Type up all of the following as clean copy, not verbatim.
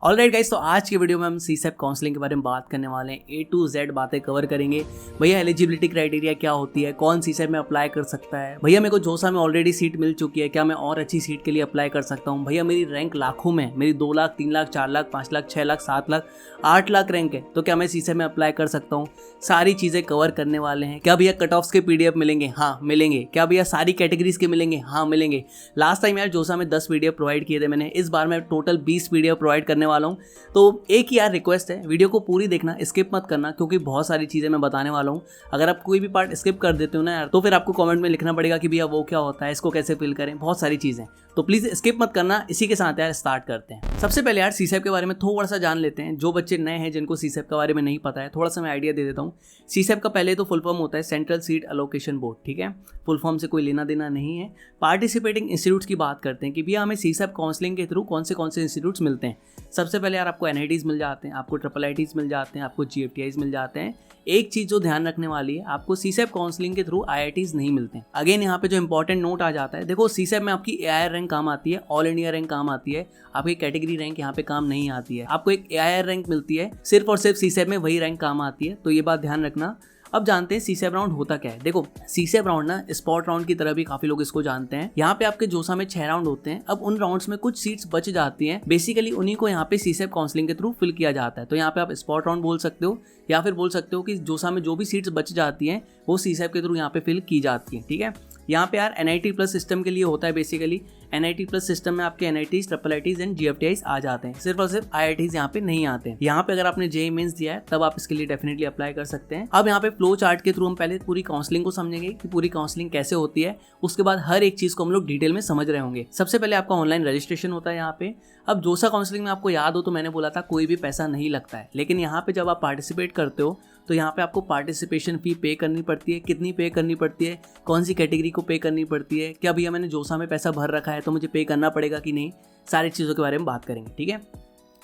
Alright guys, तो आज की वीडियो में हम सीसेप काउंसलिंग के बारे में बात करने वाले हैं। ए टू जेड बातें कवर करेंगे। भैया एलिजिबिलिटी क्राइटेरिया क्या होती है, कौन सीसेप में अप्लाई कर सकता है, भैया मेरे को जोसा में ऑलरेडी सीट मिल चुकी है, क्या मैं और अच्छी सीट के लिए अप्लाई कर सकता हूँ, भैया मेरी रैंक लाखों में, मेरी 2 लाख 3 लाख 4 लाख 5 लाख 6 लाख 7 लाख 8 लाख रैंक है, तो क्या मैं सीसेप में अप्लाई कर सकता हूँ। सारी चीज़ें कवर करने वाले हैं। क्या भैया कट ऑफ्स के PDF मिलेंगे? हाँ मिलेंगे। क्या भैया सारी कैटेगरीज के मिलेंगे? हाँ मिलेंगे। लास्ट टाइम यार जोसा में 10 PDF प्रोवाइड किए थे मैंने, इस बार मैं टोटल 20 PDF प्रोवाइड करने वाला हूँ। तो एक ही यार रिक्वेस्ट है, वीडियो को पूरी देखना, स्किप मत करना, क्योंकि बहुत सारी चीज़ें मैं बताने वाला हूँ। अगर आप कोई भी पार्ट स्किप कर देते हो ना यार, तो फिर आपको कमेंट में लिखना पड़ेगा कि भैया वो क्या होता है, इसको कैसे फिल करें, बहुत सारी चीज़ें। तो प्लीज़ स्किप मत करना। इसी के साथ यार स्टार्ट करते हैं। सबसे पहले यार सीसेप के बारे में थोड़ा सा जान लेते हैं। जो बच्चे नए हैं, जिनको सीसेप के बारे में नहीं पता है, थोड़ा सा मैं आइडिया दे देता हूँ। सीसेप का पहले तो फुल फॉर्म होता है सेंट्रल सीट एलोकेशन बोर्ड, ठीक है। फुल फॉर्म से कोई लेना देना नहीं है। पार्टिसिपेटिंग इंस्टीट्यूट्स की बात करते हैं कि भैया हमें सीसेप काउंसलिंग के थ्रू कौन से इंस्टीट्यूट्स मिलते हैं। सबसे पहले यार आपको NITs मिल जाते हैं, आपको IIITs मिल जाते हैं, आपको GFTIs मिल जाते हैं। एक चीज़ जो ध्यान रखने वाली है, आपको सीसेप काउंसलिंग के थ्रू IITs नहीं मिलते हैं। अगेन यहाँ पे जो इंपॉर्टेंट नोट आ जाता है, देखो सीसेप में आपकी AIR रैंक काम आती है, ऑल इंडिया रैंक काम आती है, आपकी कैटेगरी रैंक यहाँ पे काम नहीं आती है। आपको एक AIR रैंक मिलती है, सिर्फ और सिर्फ सीसेप में वही रैंक काम आती है, तो ये बात ध्यान रखना। अब जानते हैं सीसेप राउंड होता क्या है। देखो सीसेप राउंड ना स्पॉट राउंड की तरह भी काफी लोग इसको जानते हैं। यहाँ पे आपके जोसा में 6 राउंड होते हैं। अब उन राउंड्स में कुछ सीट्स बच जाती हैं, बेसिकली उन्हीं को यहाँ पे सीसेप काउंसलिंग के थ्रू फिल किया जाता है। तो यहाँ पे आप स्पॉट राउंड बोल सकते हो, या फिर बोल सकते हो कि जोसा में जो भी सीट्स बच जाती हैं वो सीसेप के थ्रू यहाँ पे फिल की जाती हैं, ठीक है। यहाँ पे यार NIT प्लस सिस्टम के लिए होता है। बेसिकली NIT प्लस सिस्टम में आपके NITs, IIITs एंड GFTIs आ जाते हैं, सिर्फ और सिर्फ IITs यहाँ पे नहीं आते हैं। यहाँ पे अगर आपने JEE मेंस दिया है तब आप इसके लिए डेफिनेटली अप्लाई कर सकते हैं। अब यहाँ पे फ्लो चार्ट के थ्रू हम पहले पूरी काउंसलिंग को समझेंगे कि पूरी काउंसलिंग कैसे होती है, उसके बाद हर एक चीज को हम लोग डिटेल में समझ रहे होंगे। सबसे पहले आपका ऑनलाइन रजिस्ट्रेशन होता है यहाँ पे। अब जोसा काउंसलिंग में आपको याद हो तो मैंने बोला था कोई भी पैसा नहीं लगता है, लेकिन यहाँ पे जब आप पार्टिसिपेट करते हो तो यहाँ पे आपको पार्टिसिपेशन फी पे करनी पड़ती है। कितनी पे करनी पड़ती है, कौन सी कैटेगरी को पे करनी पड़ती है, क्या भैया मैंने जोसा में पैसा भर रखा है तो मुझे पे करना पड़ेगा कि नहीं, सारी चीज़ों के बारे में बात करेंगे, ठीक है।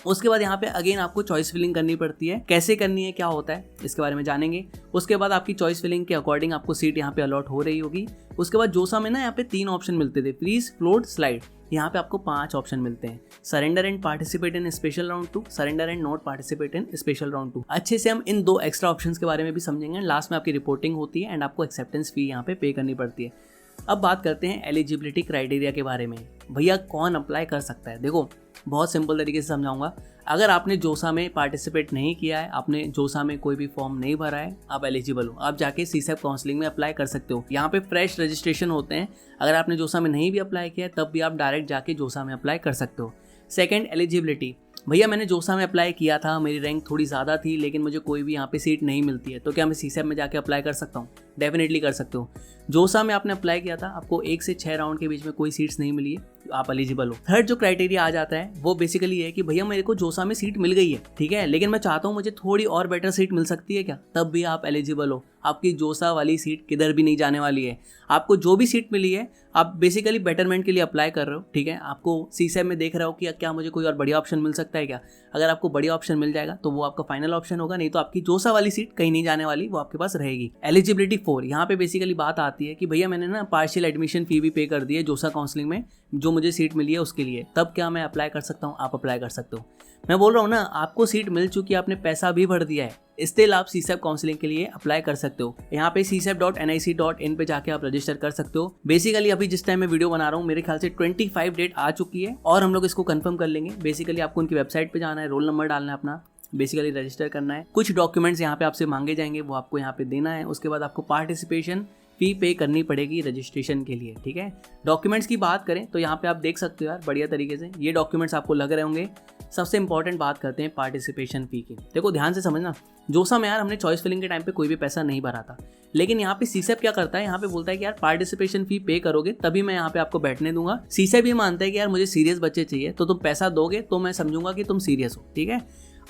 उसके बाद यहाँ पे अगेन आपको चॉइस फिलिंग करनी पड़ती है। कैसे करनी है, क्या होता है, इसके बारे में जानेंगे। उसके बाद आपकी चॉइस फिलिंग के अकॉर्डिंग आपको सीट यहाँ पे अलॉट हो रही होगी। उसके बाद जोसा में ना यहाँ पे 3 ऑप्शन मिलते थे, फ्रीज, फ्लोट, स्लाइड। यहाँ पे आपको 5 ऑप्शन मिलते हैं। Surrender and participate in special round 2, surrender and not participate in special round 2। अच्छे से हम इन 2 एक्स्ट्रा ऑप्शंस के बारे में भी समझेंगे। लास्ट में आपकी रिपोर्टिंग होती है एंड आपको एक्सेप्टेंस फी यहाँ पे करनी पड़ती है। अब बात करते हैं एलिजिबिलिटी क्राइटेरिया के बारे में। भैया कौन अप्लाई कर सकता है, देखो बहुत सिंपल तरीके से समझाऊंगा। अगर आपने जोसा में पार्टिसिपेट नहीं किया है, आपने जोसा में कोई भी फॉर्म नहीं भरा है, आप एलिजिबल हो, आप जाके सीसेप काउंसलिंग में अप्लाई कर सकते हो। यहाँ पे फ्रेश रजिस्ट्रेशन होते हैं। अगर आपने जोसा में नहीं भी अप्लाई किया है तब भी आप डायरेक्ट जाके जोसा में अप्लाई कर सकते हो। Second, eligibility. भैया मैंने जोसा में अप्लाई किया था, मेरी रैंक थोड़ी ज़्यादा थी, लेकिन मुझे कोई भी यहाँ पे सीट नहीं मिलती है, तो क्या मैं सीसेप में जाके अप्लाई कर सकता हूँ? डेफिनेटली कर सकते हो। जोसा में आपने अप्लाई किया था, आपको 1 से 6 राउंड के बीच में कोई सीट्स नहीं मिली है, आप एलिजिबल हो। थर्ड जो क्राइटेरिया आ जाता है वो बेसिकली है कि भैया मेरे को जोसा में सीट मिल गई है, ठीक है, लेकिन मैं चाहता हूँ मुझे थोड़ी और बेटर सीट मिल सकती है क्या, तब भी आप एलिजिबल हो। आपकी जोसा वाली सीट किधर भी नहीं जाने वाली है। आपको जो भी सीट मिली है आप बेसिकली बेटरमेंट के लिए अप्लाई कर रहे हो, ठीक है। आपको सीसेप में देख रहे हो कि क्या मुझे कोई और बढ़िया ऑप्शन मिल सकता है क्या। अगर आपको बढ़िया ऑप्शन मिल जाएगा तो वो आपका फाइनल ऑप्शन होगा, नहीं तो आपकी जोसा वाली सीट कहीं नहीं जाने वाली, वो आपके पास रहेगी। एलिजिबिलिटी 4, यहाँ पे बेसिकली बात आती है कि भैया मैंने ना पार्शियल एडमिशन फी भी पे कर दी है जोसा काउंसलिंग में, जो मुझे सीट मिली है उसके लिए, तब क्या मैं अप्लाई कर सकता हूँ? आप अप्लाई कर सकते हो। मैं बोल रहा हूँ ना, आपको सीट मिल चुकी है, आपने पैसा भी भर दिया है, स्टिल आप सीसेप काउंसलिंग के लिए अप्लाई कर सकते हो। यहाँ पे csep.nic.in पे जाके आप रजिस्टर कर सकते हो। बेसिकली अभी जिस टाइम मैं वीडियो बना रहा हूँ मेरे ख्याल से 25 डेट आ चुकी है और हम लोग इसको कंफर्म कर लेंगे। बेसिकली आपको उनकी वेबसाइट पे जाना है, रोल नंबर डालना है अपना, बेसिकली रजिस्टर करना है। कुछ डॉक्यूमेंट्स यहाँ पे आपसे मांगे जाएंगे, वो आपको यहाँ पे देना है। उसके बाद आपको पार्टिसिपेशन फी पे करनी पड़ेगी रजिस्ट्रेशन के लिए, ठीक है। डॉक्यूमेंट्स की बात करें तो यहाँ पे आप देख सकते हो यार बढ़िया तरीके से ये डॉक्यूमेंट्स आपको लग रहे होंगे। सबसे इंपॉर्टेंट बात करते हैं पार्टिसिपेशन फी की। देखो ध्यान से समझना, जोसा में यार हमने चॉइस फिलिंग के टाइम पे कोई भी पैसा नहीं भरा था, लेकिन यहाँ पे सीसेप क्या करता है, यहाँ पे बोलता है कि यार पार्टिसिपेशन फी पे करोगे तभी मैं यहाँ पे आपको बैठने दूंगा। सीसेप भी मानता है कि यार मुझे सीरियस बच्चे चाहिए, तो तुम पैसा दोगे तो मैं समझूंगा कि तुम सीरियस हो, ठीक है।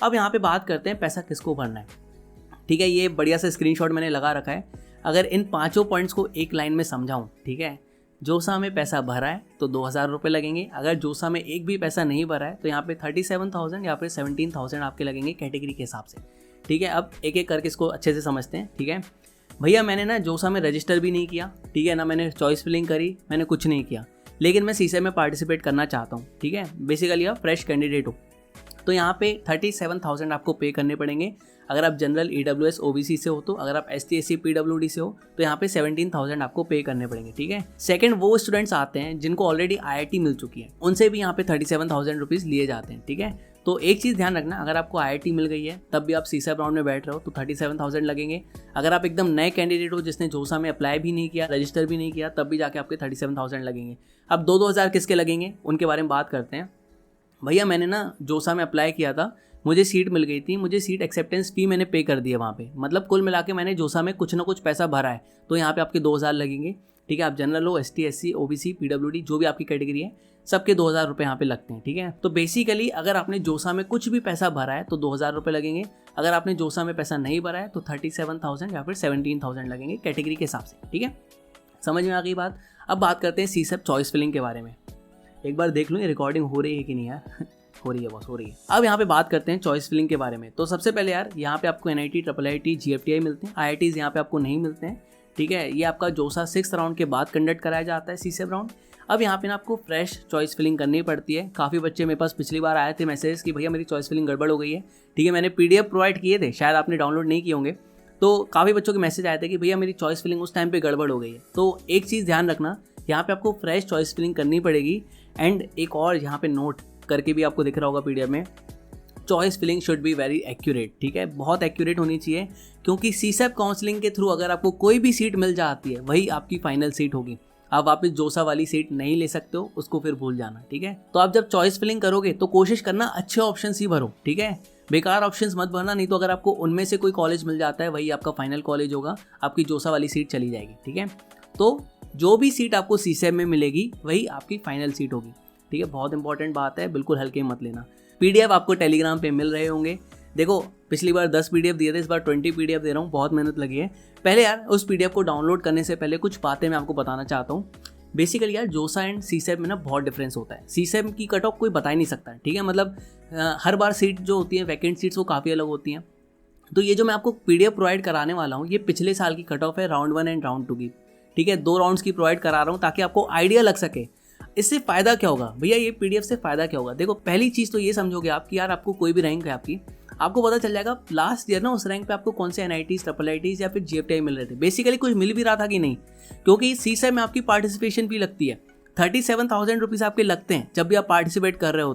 अब यहाँ पे बात करते हैं पैसा किसको भरना है, ठीक है। ये बढ़िया सा स्क्रीनशॉट मैंने लगा रखा है। अगर इन 5 पॉइंट्स को एक लाइन में समझाऊं, ठीक है, जोसा में पैसा भरा है तो 2000 रुपये लगेंगे। अगर जोसा में एक भी पैसा नहीं भरा है तो यहाँ पे 37,000 या फिर 17,000 आपके लगेंगे कैटेगरी के हिसाब से, ठीक है। अब एक एक करके इसको अच्छे से समझते हैं, ठीक है। भैया मैंने ना जोसा में रजिस्टर भी नहीं किया, ठीक है ना, मैंने चॉइस फिलिंग करी, मैंने कुछ नहीं किया, लेकिन मैं सीसेप में पार्टिसिपेट करना चाहता हूँ, ठीक है। बेसिकली आप फ्रेश कैंडिडेट हो, तो यहाँ पे 37,000 आपको पे करने पड़ेंगे अगर आप जनरल EWS OBC से हो तो। अगर आप ST SC PWD से हो तो यहाँ पे 17,000 आपको पे करने पड़ेंगे, ठीक है। सेकंड, वो स्टूडेंट्स आते हैं जिनको ऑलरेडी IIT मिल चुकी है, उनसे भी यहाँ पे 37,000 रुपीज़ लिए जाते हैं, ठीक है। तो एक चीज़ ध्यान रखना, अगर आपको IIT मिल गई है तब भी आप CSAT राउंड में बैठ रहे हो तो 37,000 लगेंगे। अगर आप एकदम नए कैंडिडेट हो जिसने जोसा में अप्लाई भी नहीं किया, रजिस्टर भी नहीं किया, तब भी जाके आपके 37,000 लगेंगे। अब 2-2 हज़ार किसके लगेंगे उनके बारे में बात करते हैं। भैया मैंने ना जोसा में अप्लाई किया था, मुझे सीट मिल गई थी, मुझे सीट एक्सेप्टेंस फ़ी मैंने पे कर दी है वहाँ पे, मतलब कुल मिला के मैंने जोसा में कुछ ना कुछ पैसा भरा है, तो यहाँ पे आपके 2,000 लगेंगे, ठीक है। आप जनरल हो, ST SC OBC PWD जो भी आपकी कैटेगरी है, सबके 2,000 रुपये यहाँ पे लगते हैं, ठीक है। तो बेसिकली अगर आपने जोसा में कुछ भी पैसा भरा है तो 2,000 रुपये लगेंगे। अगर आपने जोसा में पैसा नहीं भरा है तो 37,000 या फिर 17,000 लगेंगे कैटेगरी के हिसाब से, ठीक है। समझ में आ गई बात। अब बात करते हैं CSAT चॉइस फिलिंग के बारे में। एक बार देख लो ये रिकॉर्डिंग हो रही है कि नहीं यार हो रही है बॉस, हो रही है। अब यहाँ पे बात करते हैं चॉइस फिलिंग के बारे में। तो सबसे पहले यार यहाँ पे आपको NIT IIT GFTI मिलते हैं, IITs यहाँ पे आपको नहीं मिलते हैं, ठीक है। ये आपका जोसा 6th राउंड के बाद कंडक्ट कराया जाता है CSAT राउंड। अब यहाँ पे ना आपको फ्रेश चॉइस फिलिंग करनी पड़ती है। काफ़ी बच्चे मेरे पास पिछली बार आए थे मैसेज कि भैया मेरी चॉइस फिलिंग गड़बड़ हो गई है, ठीक है। मैंने PDF प्रोवाइड किए थे, शायद आपने डाउनलोड नहीं किए होंगे, तो काफ़ी बच्चों के मैसेज आए थे कि भैया मेरी चॉइस फिलिंग उस टाइम पे गड़बड़ हो गई है। तो एक चीज़ ध्यान रखना, यहाँ पे आपको फ्रेश चॉइस फिलिंग करनी पड़ेगी। एंड एक और यहाँ पे नोट करके भी आपको दिख रहा होगा PDF में, choice filling should be very accurate, ठीक है, बहुत एक्यूरेट होनी चाहिए। क्योंकि CSAT काउंसलिंग के थ्रू अगर आपको कोई भी सीट मिल जाती है वही आपकी फाइनल सीट होगी। आप वापस जोसा वाली सीट नहीं ले सकते हो, उसको फिर भूल जाना, ठीक है। तो आप जब चॉइस फिलिंग करोगे तो कोशिश करना अच्छे ऑप्शन ही भरो, ठीक है, बेकार ऑप्शंस मत भरना, नहीं तो अगर आपको उनमें से कोई कॉलेज मिल जाता है वही आपका फाइनल कॉलेज होगा, आपकी जोसा वाली सीट चली जाएगी, ठीक है। तो जो भी सीट आपको CSAT में मिलेगी वही आपकी फाइनल सीट होगी, ठीक है। बहुत इंपॉर्टेंट बात है, बिल्कुल हल्के मत लेना। PDF आपको टेलीग्राम पे मिल रहे होंगे। देखो पिछली बार 10 PDF दिए थे, इस बार 20 PDF दे रहा हूँ, बहुत मेहनत लगी है। पहले यार उस PDF को डाउनलोड करने से पहले कुछ बातें मैं आपको बताना चाहता हूँ। बेसिकली यार जोसा एंड CSAT में ना बहुत डिफरेंस होता है। CSAT की कट ऑफ कोई बता ही नहीं सकता, ठीक है, मतलब हर बार सीट जो होती है वैकेंट सीट्स वो काफ़ी अलग होती हैं। तो ये जो मैं आपको PDF प्रोवाइड कराने वाला हूँ ये पिछले साल की कट ऑफ है, राउंड 1 एंड राउंड 2 की, ठीक है। 2 राउंड्स की प्रोवाइड करा रहा हूँ ताकि आपको आइडिया लग सके। इससे फ़ायदा क्या होगा भैया, ये PDF से फ़ायदा क्या होगा। देखो पहली चीज़ तो ये समझोगे आप कि यार आपको कोई भी रैंक है आपकी, आपको पता चल जाएगा लास्ट ईयर ना उस रैंक पे आपको कौन से NITs IITs या फिर GFTI मिल रहे थे, बेसिकली कुछ मिल भी रहा था कि नहीं। क्योंकि CSAT में आपकी पार्टिसिपेशन भी लगती है, 37,000 रुपीज़ आपके लगते हैं जब भी आप पार्टिसिपेट कर रहे हो।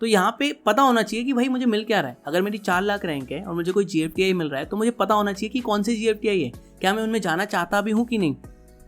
तो यहाँ पे पता होना चाहिए कि भाई मुझे मिल क्या रहा है। अगर मेरी 4 लाख रैंक है और मुझे कोई GFTI मिल रहा है तो मुझे पता होना चाहिए कि कौन सी GFTI है, क्या मैं उनमें जाना चाहता भी हूँ कि नहीं।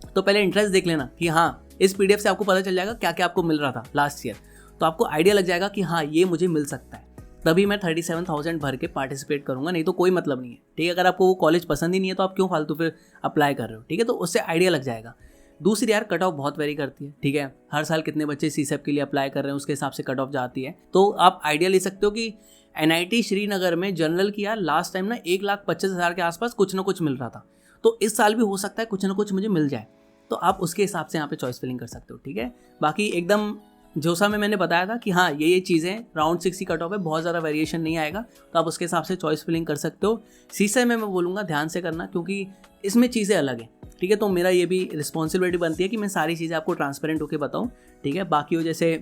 तो पहले इंटरेस्ट देख लेना कि हाँ इस PDF से आपको पता चल जाएगा क्या क्या आपको मिल रहा था लास्ट ईयर, तो आपको आइडिया लग जाएगा कि हाँ ये मुझे मिल सकता है, तभी मैं 37,000 भर के पार्टिसिपेट करूंगा, नहीं तो कोई मतलब नहीं है, ठीक है। अगर आपको वो कॉलेज पसंद ही नहीं है तो आप क्यों फालतू फिर अप्लाई कर रहे हो, ठीक है। तो उससे आइडिया लग जाएगा। दूसरी यार कट ऑफ बहुत वेरी करती है, ठीक है, हर साल कितने बच्चे CSAT के लिए अप्लाई कर रहे हैं उसके हिसाब से कट ऑफ जाती है। तो आप आइडिया ले सकते हो कि NIT श्रीनगर में जनरल की यार लास्ट टाइम ना 1,25,000 के आसपास कुछ ना कुछ मिल रहा था, तो इस साल भी हो सकता है कुछ ना कुछ मुझे मिल जाए, तो आप उसके हिसाब से यहाँ पे चॉइस फिलिंग कर सकते हो, ठीक है। बाकी एकदम जोसा में मैंने बताया था कि हाँ ये चीज़ें राउंड 6 की कट ऑफ है, बहुत ज़्यादा वेरिएशन नहीं आएगा, तो आप उसके हिसाब से चॉइस फिलिंग कर सकते हो। CSAT में मैं बोलूँगा ध्यान से करना क्योंकि इसमें चीज़ें अलग हैं, ठीक है। तो मेरा ये भी रिस्पॉन्सिबिलिटी बनती है कि मैं सारी चीज़ें आपको ट्रांसपेरेंट होकर बताऊँ, ठीक है। बाकी वो जैसे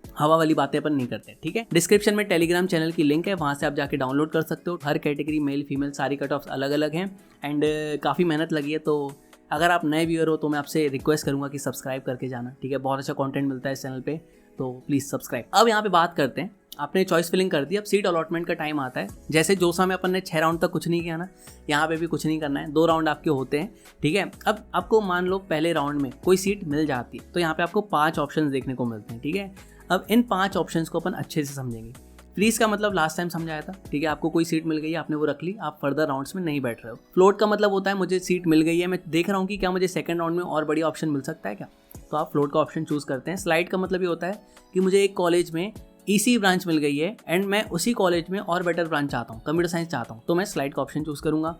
हवा वाली बातें अपन नहीं करते, ठीक है। डिस्क्रिप्शन में टेलीग्राम चैनल की लिंक है, वहाँ से आप जाके डाउनलोड कर सकते हो। हर कैटेगरी मेल फीमेल सारी कट ऑफ अलग अलग हैं एंड काफ़ी मेहनत लगी है। तो अगर आप नए व्यूअर हो तो मैं आपसे रिक्वेस्ट करूंगा कि सब्सक्राइब करके जाना, ठीक है, बहुत अच्छा कंटेंट मिलता है इस चैनल पे, तो प्लीज़ सब्सक्राइब। अब यहाँ पे बात करते हैं, आपने चॉइस फिलिंग कर दी, अब सीट अलॉटमेंट का टाइम आता है। जैसे जोसा में अपन ने 6 राउंड तक कुछ नहीं किया ना, यहाँ पे भी कुछ नहीं करना है, 2 राउंड आपके होते हैं, ठीक है। अब आपको मान लो पहले राउंड में कोई सीट मिल जाती है तो यहाँ पे आपको 5 ऑप्शन देखने को मिलते हैं, ठीक है। अब इन 5 ऑप्शन को अपन अच्छे से समझेंगे। फ्रीज का मतलब लास्ट टाइम समझाया था, ठीक है, आपको कोई सीट मिल गई है, आपने वो रख ली, आप फर्दर राउंड्स में नहीं बैठ रहे हो। फ्लोट का मतलब होता है मुझे सीट मिल गई है, मैं देख रहा हूँ कि क्या मुझे सेकंड राउंड में और बढ़िया ऑप्शन मिल सकता है क्या, तो आप फ्लोट का ऑप्शन चूज़ करते हैं। स्लाइड का मतलब ये होता है कि मुझे एक कॉलेज में EC ब्रांच मिल गई है एंड मैं उसी कॉलेज में और बेटर ब्रांच चाहता हूँ, कंप्यूटर साइंस चाहता हूँ, तो मैं स्लाइड का ऑप्शन चूज़ करूँगा।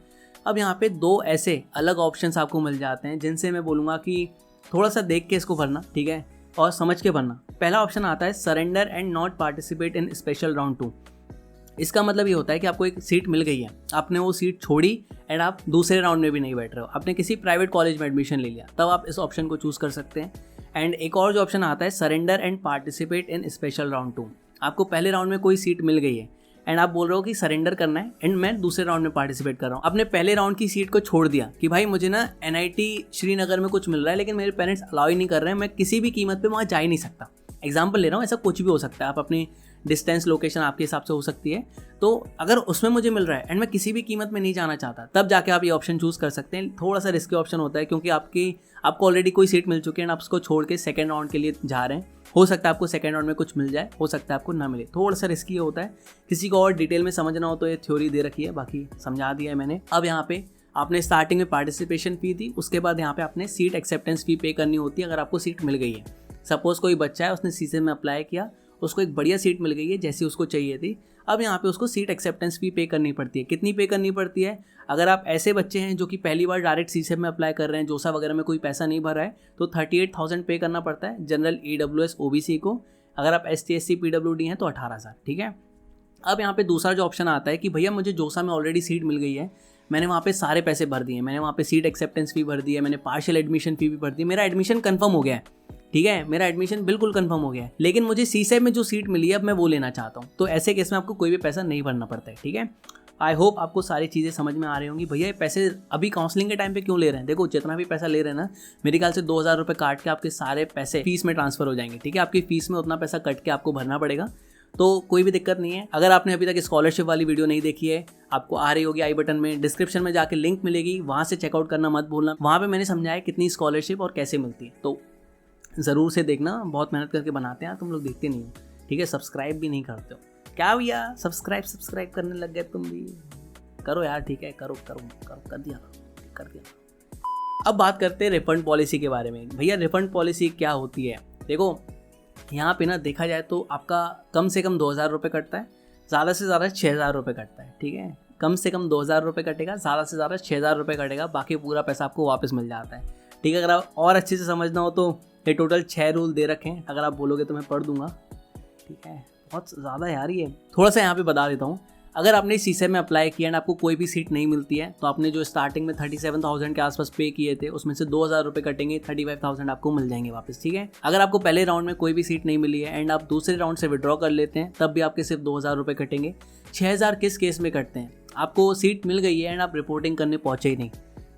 अब यहाँ पे 2 ऐसे अलग ऑप्शंस आपको मिल जाते हैं जिनसे मैं बोलूँगा कि थोड़ा सा देख के इसको भरना, ठीक है, और समझ के भरना। पहला ऑप्शन आता है surrender and not participate in special round 2। इसका मतलब ये होता है कि आपको एक सीट मिल गई है, आपने वो सीट छोड़ी एंड आप दूसरे राउंड में भी नहीं बैठ रहे हो, आपने किसी प्राइवेट कॉलेज में एडमिशन ले लिया, तब आप इस ऑप्शन को चूज़ कर सकते हैं। एंड एक और जो ऑप्शन आता है surrender and participate in special round 2। आपको पहले राउंड में कोई सीट मिल गई है एंड आप बोल रहे हो कि सरेंडर करना है एंड मैं दूसरे राउंड में पार्टिसिपेट कर रहा हूँ, आपने पहले राउंड की सीट को छोड़ दिया कि भाई मुझे ना NIT श्रीनगर में कुछ मिल रहा है लेकिन मेरे पेरेंट्स अलाउ ही नहीं कर रहे हैं, मैं किसी भी कीमत पे वहाँ जा ही नहीं सकता। एग्जाम्पल ले रहा हूँ, ऐसा कुछ भी हो सकता है, आप अपनी डिस्टेंस लोकेशन आपके हिसाब से हो सकती है। तो अगर उसमें मुझे मिल रहा है एंड मैं किसी भी कीमत में नहीं जाना चाहता, तब जाके आप ये ऑप्शन चूज़ कर सकते हैं। थोड़ा सा रिस्की ऑप्शन होता है क्योंकि आपको ऑलरेडी कोई सीट मिल चुकी है एंड आप उसको छोड़ के सेकेंड राउंड के लिए जा रहे हैं। हो सकता है आपको सेकेंड राउंड में कुछ मिल जाए, हो सकता है आपको ना मिले, थोड़ा सा रिस्की होता है। किसी को और डिटेल में समझना हो तो ये थ्योरी दे रखी है, बाकी समझा दिया है मैंने। अब यहाँ पे आपने स्टार्टिंग में पार्टिसिपेशन फ़ी दी, उसके बाद यहाँ पे आपने सीट एक्सेप्टेंस फ़ी पे करनी होती है अगर आपको सीट मिल गई है। सपोज़ कोई बच्चा है, उसने सीसे में अप्लाई किया, उसको एक बढ़िया सीट मिल गई है जैसी उसको चाहिए थी, अब यहाँ पे उसको सीट एक्सेप्टेंस फ़ी पे करनी पड़ती है। कितनी पे करनी पड़ती है? अगर आप ऐसे बच्चे हैं जो कि पहली बार डायरेक्ट सीसेप में अप्लाई कर रहे हैं, जोसा वगैरह में कोई पैसा नहीं भरा है, तो 38,000 पे करना पड़ता है जनरल, EWS, OBC को। अगर आप ST SC PWD हैं तो 18,000, ठीक है। अब यहाँ पे दूसरा जो ऑप्शन आता है कि भैया मुझे जोसा में ऑलरेडी सीट मिल गई है, मैंने वहाँ पे सारे पैसे भर दिए, मैंने वहाँ पे सीट एक्सेप्टेंस फ़ी भर दी है, मैंने पार्शियल एडमिशन फ़ी भी भर दी, मेरा एडमिशन कंफर्म हो गया है, ठीक है, मेरा एडमिशन बिल्कुल कंफर्म हो गया है, लेकिन मुझे सीसेप में जो सीट मिली है अब मैं वो लेना चाहता हूँ। तो ऐसे केस में आपको कोई भी पैसा नहीं भरना पड़ता है, ठीक है। आई होप आपको सारी चीज़ें समझ में आ रही होंगी। भैया ये पैसे अभी काउंसलिंग के टाइम पे क्यों ले रहे हैं? देखो, जितना भी पैसा ले रहे हैं ना, मेरे ख्याल से 2,000 रुपये काट के आपके सारे पैसे फीस में ट्रांसफ़र हो जाएंगे, ठीक है। आपकी फीस में उतना पैसा कट के आपको भरना पड़ेगा, तो कोई भी दिक्कत नहीं है। अगर आपने अभी तक स्कॉलरशिप वाली वीडियो नहीं देखी है, आपको आ रही होगी आई बटन में, डिस्क्रिप्शन में जाके लिंक मिलेगी, वहाँ से चेकआउट करना मत भूलना। वहाँ पे मैंने समझाया कितनी स्कॉलरशिप और कैसे मिलती है, तो ज़रूर से देखना। बहुत मेहनत करके बनाते हैं, तुम लोग देखते नहीं हो, ठीक है। सब्सक्राइब भी नहीं करते हो क्या भैया? सब्सक्राइब करने लग गए तुम भी, करो यार, ठीक है, करो कर दिया। अब बात करते हैं रिफंड पॉलिसी के बारे में। भैया रिफंड पॉलिसी क्या होती है? देखो, यहाँ पे ना देखा जाए तो आपका कम से कम 2,000 रुपये कटता है, ज़्यादा से ज़्यादा 6,000 रुपये कटता है, ठीक है। कम से कम 2,000 रुपये कटेगा, ज़्यादा से ज़्यादा 6,000 रुपये कटेगा, बाकी पूरा पैसा आपको वापस मिल जाता है, ठीक है। अगर आप और अच्छे से समझना हो तो ये टोटल 6 रूल दे रखे हैं, अगर आप बोलोगे तो मैं पढ़ दूंगा, ठीक है। बहुत ज़्यादा यार, ये थोड़ा सा यहाँ पे बता देता हूँ। अगर आपने सीसेप में अप्लाई किया एंड आपको कोई भी सीट नहीं मिलती है, तो आपने जो स्टार्टिंग में 37,000 के आसपास पे किए थे, उसमें से 2,000 रुपये कटेंगे, 35,000 आपको मिल जाएंगे वापस, ठीक है। अगर आपको पहले राउंड में कोई भी सीट नहीं मिली है एंड आप दूसरे राउंड से विड्रॉ कर लेते हैं, तब भी आपके सिर्फ 2,000 रुपये कटेंगे। 6,000 किस केस में कटते हैं? आपको सीट मिल गई है एंड आप रिपोर्टिंग करने पहुँचे ही नहीं,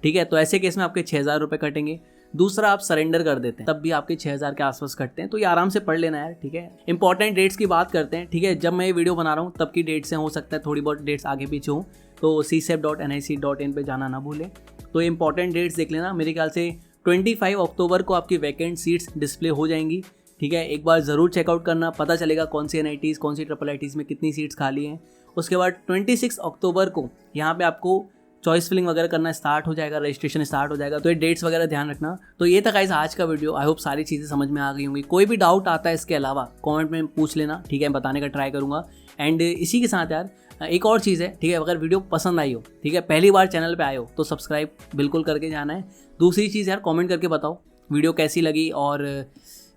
ठीक है, तो ऐसे केस में आपके 6,000 रुपये कटेंगे। दूसरा, आप सरेंडर कर देते हैं, तब भी आपके 6,000 के आसपास कटते हैं। तो ये आराम से पढ़ लेना यार, ठीक है। इंपॉर्टेंट डेट्स की बात करते हैं, ठीक है। जब मैं ये वीडियो बना रहा हूँ तब की डेट्स हैं, हो सकता है थोड़ी बहुत डेट्स आगे पीछे हो, तो csep.nic.in पे जाना ना भूलें। तो ये इंपॉर्टेंट डेट्स देख लेना। मेरे ख्याल से 25 अक्टूबर को आपकी वैकेंट सीट्स डिस्प्ले हो जाएंगी, ठीक है। एक बार ज़रूर चेकआउट करना, पता चलेगा कौन सी NITs, कौन सी IIITs में कितनी सीट्स खाली हैं। उसके बाद 26 अक्टूबर को यहाँ पे आपको चॉइस फिलिंग वगैरह करना स्टार्ट हो जाएगा, रजिस्ट्रेशन स्टार्ट हो जाएगा, तो ये डेट्स वगैरह ध्यान रखना। तो ये था गाइस आज का वीडियो। आई होप सारी चीज़ें समझ में आ गई होंगी। कोई भी डाउट आता है इसके अलावा कमेंट में पूछ लेना, ठीक है, बताने का ट्राई करूँगा। एंड इसी के साथ यार एक और चीज़ है, ठीक है, अगर वीडियो पसंद आई हो, ठीक है, पहली बार चैनल पर आए हो, तो सब्सक्राइब बिल्कुल करके जाना है। दूसरी चीज़ यार, कॉमेंट करके बताओ वीडियो कैसी लगी और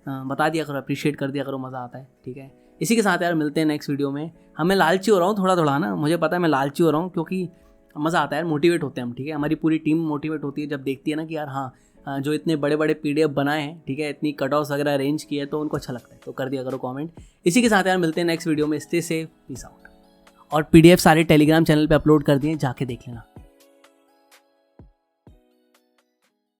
बता दिया करो, अप्रिशिएट कर दिया करो, मज़ा आता है, ठीक है। इसी के साथ यार मिलते हैं नेक्स्ट वीडियो में। मैं लालची हो रहा हूँ थोड़ा ना, मुझे पता है मैं लालची हो रहा हूँ, क्योंकि मज़ा आता है यार, मोटिवेट होते हैं हम, ठीक है। हमारी पूरी टीम मोटिवेट होती है जब देखती है ना कि यार हाँ, जो इतने बड़े बड़े PDF बनाए हैं, ठीक है, इतनी कट ऑफ्स वगैरह अरेंज किए हैं, तो उनको अच्छा लगता है। तो कर दिया करो कमेंट। इसी के साथ यार मिलते हैं नेक्स्ट वीडियो में। Stay safe, peace out. और PDF सारे टेलीग्राम चैनल पे अपलोड कर दिए, जाके देख लेना।